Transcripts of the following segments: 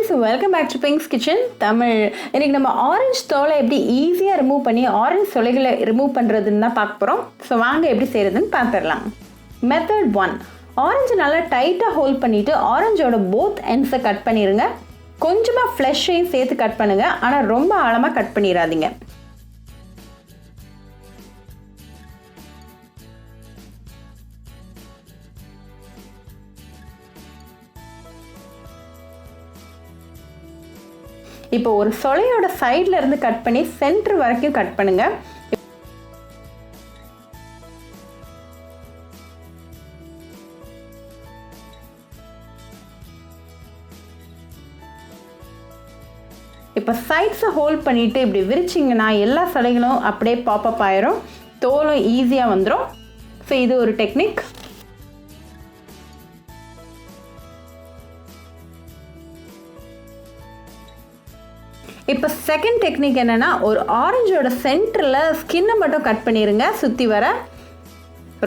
Friends, welcome back to pinks kitchen Tamil. இன்றைக்கி நம்ம orange தோலை எப்படி ஈஸியாக ரிமூவ் பண்ணி ஆரஞ்சு சொலைகளை ரிமூவ் பண்ணுறதுன்னு தான் பார்க்க போகிறோம். ஸோ வாங்க எப்படி செய்கிறதுன்னு பார்த்துடலாம். மெத்தட் 1. ஆரஞ்சு நல்லா டைட்டாக ஹோல்ட் பண்ணிவிட்டு ஆரஞ்சோட போத் எண்ட்ஸை கட் பண்ணிடுங்க. கொஞ்சமாக ஃப்ளஷையும் சேர்த்து கட் பண்ணுங்கள், ஆனால் ரொம்ப ஆழமாக கட் பண்ணிடாதீங்க. இப்போ ஒரு சொலையோட சைடில் இருந்து கட் பண்ணி சென்டர் வரைக்கும் கட் பண்ணுங்க. இப்போ சைட்ஸை ஹோல்ட் பண்ணிட்டு இப்படி விரிச்சிங்கன்னா எல்லா சொலைகளும் அப்படியே பாப்அப் ஆயிரும், தோலும் ஈஸியாக வந்துடும். ஸோ இது ஒரு டெக்னிக். இப்போ செகண்ட் டெக்னிக் என்னென்னா, ஒரு ஆரஞ்சோட சென்டரில் ஸ்கின்னை மட்டும் கட் பண்ணிடுங்க. சுற்றி வர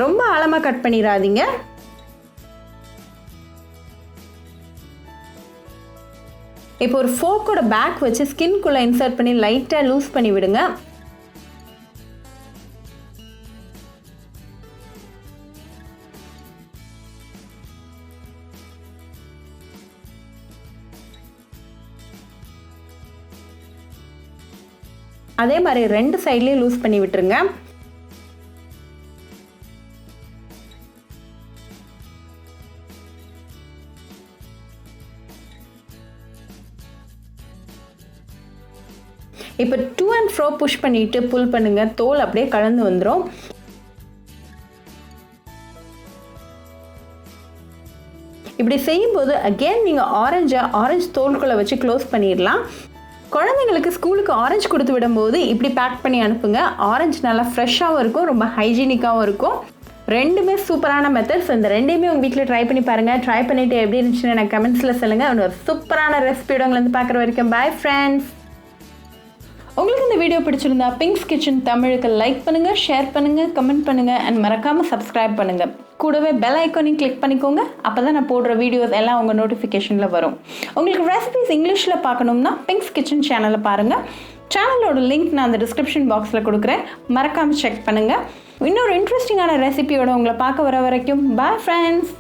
ரொம்ப ஆழமாக கட் பண்ணிடாதீங்க. இப்போ ஒரு ஃபோக்கோட பேக் வச்சு ஸ்கின்குள்ளே இன்சர்ட் பண்ணி லைட்டாக லூஸ் பண்ணி விடுங்க. அதே மாதிரி ரெண்டு சைட்லேயும் லூஸ் பண்ணி விட்டுருங்க. இப்போ டூ அண்ட் ஃப்ரோ புஷ் பண்ணிட்டு புல் பண்ணுங்க, தோல் அப்படியே கலந்து வந்துடும். இப்படி செய்யும்போது அகெயின் நீங்கள் ஆரஞ்சு தோலுக்குள்ளே வச்சு க்ளோஸ் பண்ணிடலாம். குழந்தைங்களுக்கு ஸ்கூலுக்கு ஆரஞ்சு கொடுத்து விடும்போது இப்படி பேக் பண்ணி அனுப்புங்க. ஆரஞ்சு நல்லா ஃப்ரெஷ்ஷாகவும் இருக்கும், ரொம்ப ஹைஜீனிக்காகவும் இருக்கும். ரெண்டுமே சூப்பரான மெத்தட்ஸ். இந்த ரெண்டையுமே உங்கள் வீட்டில் ட்ரை பண்ணி பாருங்கள். ட்ரை பண்ணிவிட்டு எப்படி இருந்துச்சுன்னு எனக்கு கமெண்ட்ஸில் சொல்லுங்கள். ஒரு சூப்பரான ரெசிபியோட உங்களை பார்க்குற வரைக்கும் பாய் ஃப்ரெண்ட்ஸ். உங்களுக்கு இந்த வீடியோ பிடிச்சிருந்தா பிங்க்ஸ் கிச்சன் தமிழுக்கு லைக் பண்ணுங்கள், ஷேர் பண்ணுங்கள், கமெண்ட் பண்ணுங்கள் அண்ட் மறக்காமல் சப்ஸ்கிரைப் பண்ணுங்கள். கூடவே பெல் ஐக்கானையும் கிளிக் பண்ணிக்கோங்க. அப்போ தான் நான் போடுற வீடியோஸ் எல்லாம் உங்கள் நோட்டிஃபிகேஷனில் வரும். உங்களுக்கு ரெசிபிஸ் இங்கிலீஷில் பார்க்கணும்னா பிங்க்ஸ் கிச்சன் சேனலை பாருங்கள். சேனலோட லிங்க் நான் அந்த டிஸ்கிரிப்ஷன் பாக்ஸில் கொடுக்குறேன், மறக்காமல் செக் பண்ணுங்கள். இன்னொரு இன்ட்ரெஸ்டிங்கான ரெசிபியோட உங்களை பார்க்க வர வரைக்கும் பாய் ஃப்ரெண்ட்ஸ்.